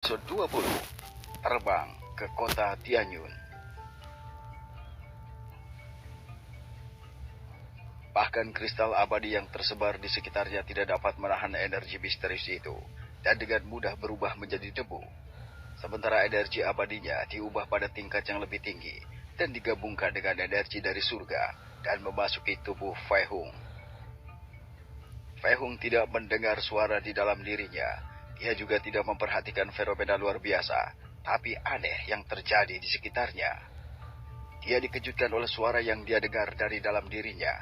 Episode 20, Terbang ke Kota Tianyun. Bahkan kristal abadi yang tersebar di sekitarnya tidak dapat menahan energi misterius itu, dan dengan mudah berubah menjadi debu. Sementara energi abadinya diubah pada tingkat yang lebih tinggi, dan digabungkan dengan energi dari surga, dan memasuki tubuh Fei Hung. Fei Hung tidak mendengar suara di dalam dirinya. Dia juga tidak memperhatikan fenomena luar biasa, tapi aneh yang terjadi di sekitarnya. Dia dikejutkan oleh suara yang dia dengar dari dalam dirinya.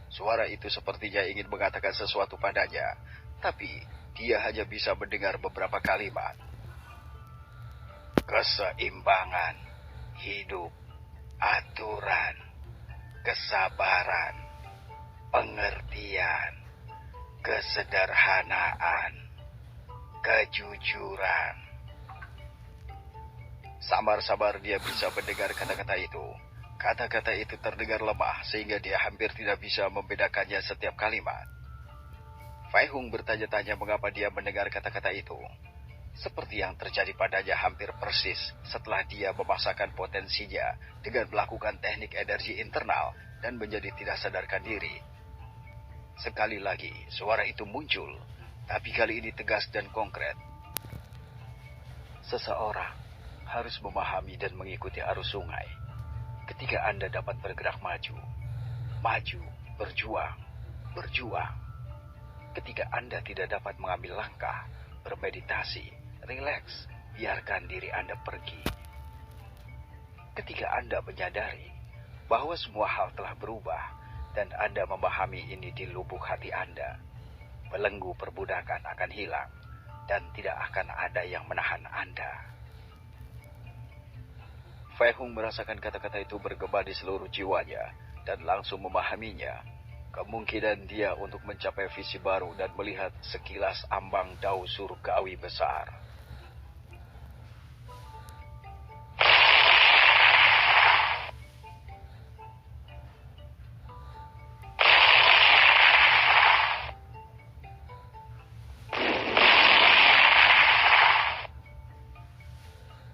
Suara itu sepertinya ingin mengatakan sesuatu padanya, tapi dia hanya bisa mendengar beberapa kalimat. Keseimbangan, hidup, aturan, kesabaran, pengertian, kesederhanaan, kejujuran. Samar-samar dia bisa mendengar kata-kata itu. Kata-kata itu terdengar lemah sehingga dia hampir tidak bisa membedakannya setiap kalimat. Fei Hung bertanya-tanya mengapa dia mendengar kata-kata itu. Seperti yang terjadi padanya hampir persis setelah dia memaksakan potensinya dengan melakukan teknik energi internal dan menjadi tidak sadarkan diri. Sekali lagi suara itu muncul, tapi kali ini tegas dan konkret. Seseorang harus memahami dan mengikuti arus sungai. Ketika Anda dapat bergerak maju, berjuang, berjuang. Ketika Anda tidak dapat mengambil langkah, bermeditasi, rileks, biarkan diri Anda pergi. Ketika Anda menyadari bahwa semua hal telah berubah dan Anda memahami ini di lubuk hati Anda, belenggu perbudakan akan hilang dan tidak akan ada yang menahan Anda. Fei Hung merasakan kata-kata itu bergema di seluruh jiwanya dan langsung memahaminya. Kemungkinan dia untuk mencapai visi baru dan melihat sekilas ambang dao surgawi besar.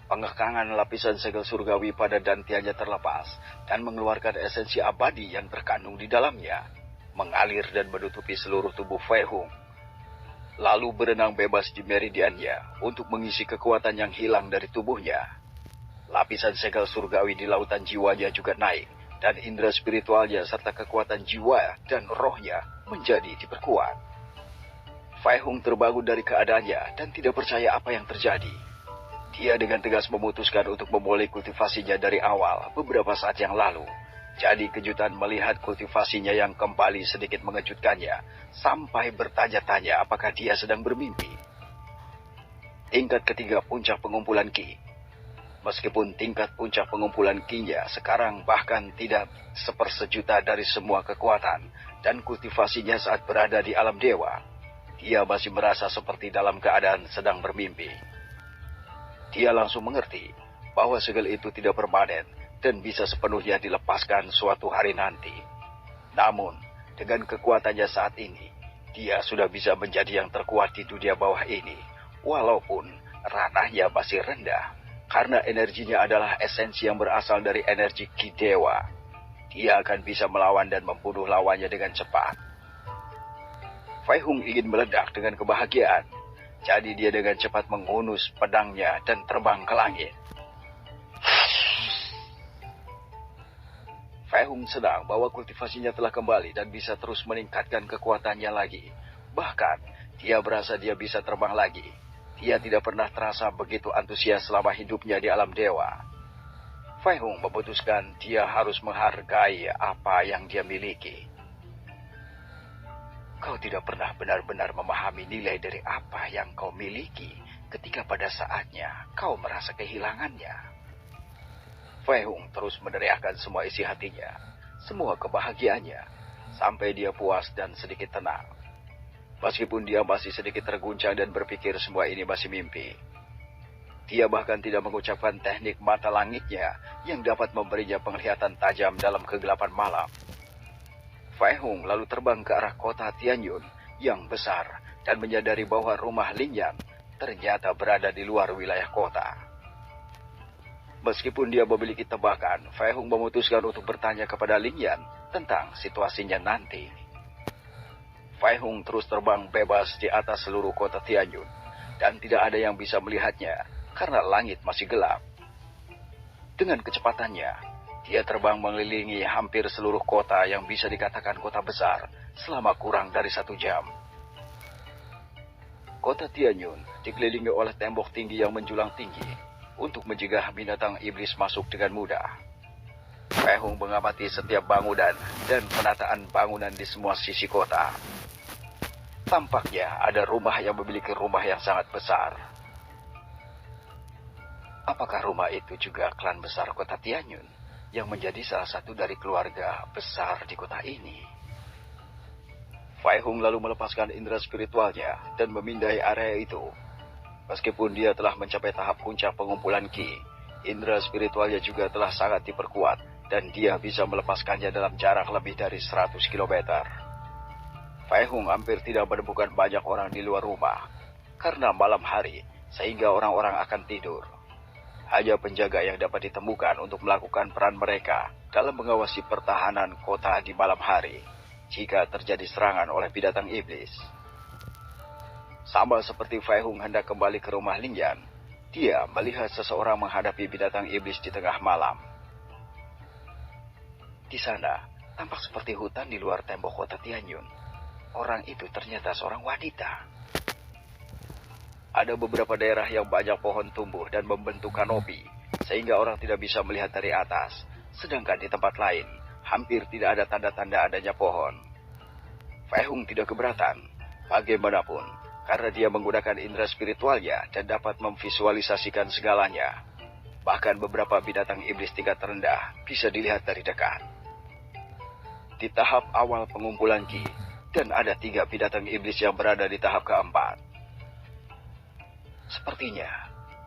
Pengekangan lapisan segel surgawi pada dantiannya terlepas dan mengeluarkan esensi abadi yang terkandung di dalamnya, mengalir dan menutupi seluruh tubuh Fei Hung. Lalu berenang bebas di meridiannya untuk mengisi kekuatan yang hilang dari tubuhnya. Lapisan segel surgawi di lautan jiwanya juga naik, dan indera spiritualnya serta kekuatan jiwa dan rohnya menjadi diperkuat. Fei Hung terbangun dari keadaannya dan tidak percaya apa yang terjadi. Dia dengan tegas memutuskan untuk memulai kultivasinya dari awal beberapa saat yang lalu. Jadi kejutan melihat kultivasinya yang kembali sedikit mengejutkannya, sampai bertanya-tanya apakah dia sedang bermimpi. Tingkat ketiga puncak pengumpulan Ki. Meskipun tingkat puncak pengumpulan Ki-nya sekarang bahkan tidak sepersejuta dari semua kekuatan dan kultivasinya saat berada di alam dewa, dia masih merasa seperti dalam keadaan sedang bermimpi. Dia langsung mengerti bahwa segel itu tidak permanen dan bisa sepenuhnya dilepaskan suatu hari nanti. Namun, dengan kekuatannya saat ini, dia sudah bisa menjadi yang terkuat di dunia bawah ini, walaupun ranahnya masih rendah, karena energinya adalah esensi yang berasal dari energi Ki Dewa. Dia akan bisa melawan dan membunuh lawannya dengan cepat. Fei Hung ingin meledak dengan kebahagiaan. Jadi dia dengan cepat menghunus pedangnya dan terbang ke langit. Fei Hung senang bahwa kultivasinya telah kembali dan bisa terus meningkatkan kekuatannya lagi. Bahkan, dia berasa dia bisa terbang lagi. Dia tidak pernah terasa begitu antusias selama hidupnya di alam dewa. Fei Hung memutuskan dia harus menghargai apa yang dia miliki. Kau tidak pernah benar-benar memahami nilai dari apa yang kau miliki ketika pada saatnya kau merasa kehilangannya. Fei Hung terus meneriakkan semua isi hatinya, semua kebahagiaannya, sampai dia puas dan sedikit tenang. Meskipun dia masih sedikit terguncang dan berpikir semua ini masih mimpi. Dia bahkan tidak mengucapkan teknik mata langitnya yang dapat memberinya penglihatan tajam dalam kegelapan malam. Fei Hung lalu terbang ke arah kota Tianyun yang besar dan menyadari bahwa rumah Lin Yan ternyata berada di luar wilayah kota. Meskipun dia memiliki tebakan, Fei Hung memutuskan untuk bertanya kepada Ling Yan tentang situasinya nanti. Fei Hung terus terbang bebas di atas seluruh kota Tianyun, dan tidak ada yang bisa melihatnya karena langit masih gelap. Dengan kecepatannya, dia terbang mengelilingi hampir seluruh kota yang bisa dikatakan kota besar selama kurang dari 1 jam. Kota Tianyun dikelilingi oleh tembok tinggi yang menjulang tinggi untuk mencegah binatang iblis masuk dengan mudah. Fei Hung mengamati setiap bangunan dan penataan bangunan di semua sisi kota. Tampaknya ada rumah yang memiliki rumah yang sangat besar. Apakah rumah itu juga klan besar kota Tianyun yang menjadi salah satu dari keluarga besar di kota ini? Fei Hung lalu melepaskan indera spiritualnya dan memindai area itu. Meskipun dia telah mencapai tahap puncak pengumpulan Qi, indera spiritualnya juga telah sangat diperkuat dan dia bisa melepaskannya dalam jarak lebih dari 100 km. Fei Hung hampir tidak menemukan banyak orang di luar rumah karena malam hari sehingga orang-orang akan tidur. Hanya penjaga yang dapat ditemukan untuk melakukan peran mereka dalam mengawasi pertahanan kota di malam hari jika terjadi serangan oleh binatang iblis. Sama seperti Fei Hung hendak kembali ke rumah Ling Yan, dia melihat seseorang menghadapi binatang iblis di tengah malam. Di sana, tampak seperti hutan di luar tembok kota Tianyun. Orang itu ternyata seorang wanita. Ada beberapa daerah yang banyak pohon tumbuh dan membentuk kanopi, sehingga orang tidak bisa melihat dari atas. Sedangkan di tempat lain, hampir tidak ada tanda-tanda adanya pohon. Fei Hung tidak keberatan, bagaimanapun, karena dia menggunakan indera spiritualnya dan dapat memvisualisasikan segalanya. Bahkan beberapa binatang iblis tingkat rendah bisa dilihat dari dekat. Di tahap awal pengumpulan Qi, dan ada 3 binatang iblis yang berada di tahap keempat. Sepertinya,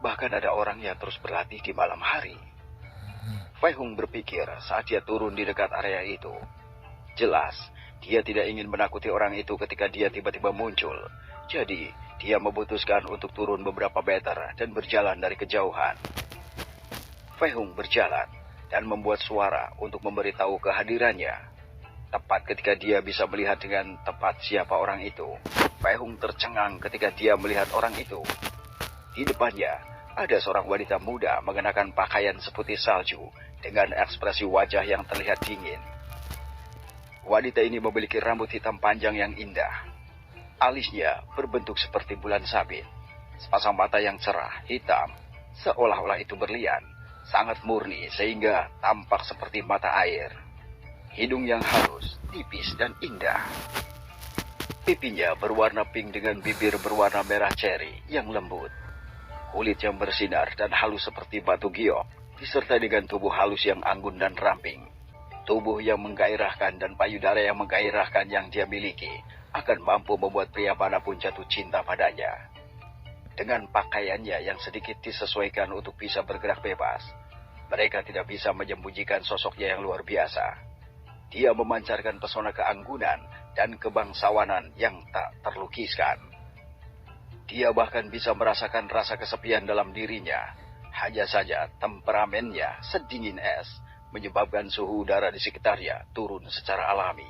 bahkan ada orang yang terus berlatih di malam hari. Fei Hung berpikir saat dia turun di dekat area itu. Jelas, dia tidak ingin menakuti orang itu ketika dia tiba-tiba muncul. Jadi, dia memutuskan untuk turun beberapa meter dan berjalan dari kejauhan. Fei Hung berjalan dan membuat suara untuk memberitahu kehadirannya. Tepat ketika dia bisa melihat dengan tepat siapa orang itu, Fei Hung tercengang ketika dia melihat orang itu. Di depannya, ada seorang wanita muda mengenakan pakaian seputih salju dengan ekspresi wajah yang terlihat dingin. Wanita ini memiliki rambut hitam panjang yang indah. Alisnya berbentuk seperti bulan sabit. Sepasang mata yang cerah, hitam, seolah-olah itu berlian, sangat murni sehingga tampak seperti mata air. Hidung yang halus, tipis dan indah. Pipinya berwarna pink dengan bibir berwarna merah ceri yang lembut. Kulit yang bersinar dan halus seperti batu giok, disertai dengan tubuh halus yang anggun dan ramping. Tubuh yang menggairahkan dan payudara yang menggairahkan yang dia miliki akan mampu membuat pria manapun jatuh cinta padanya. Dengan pakaiannya yang sedikit disesuaikan untuk bisa bergerak bebas, mereka tidak bisa menyembunyikan sosoknya yang luar biasa. Dia memancarkan pesona keanggunan dan kebangsawanan yang tak terlukiskan. Dia bahkan bisa merasakan rasa kesepian dalam dirinya. Hanya saja temperamennya sedingin es, menyebabkan suhu udara di sekitarnya turun secara alami.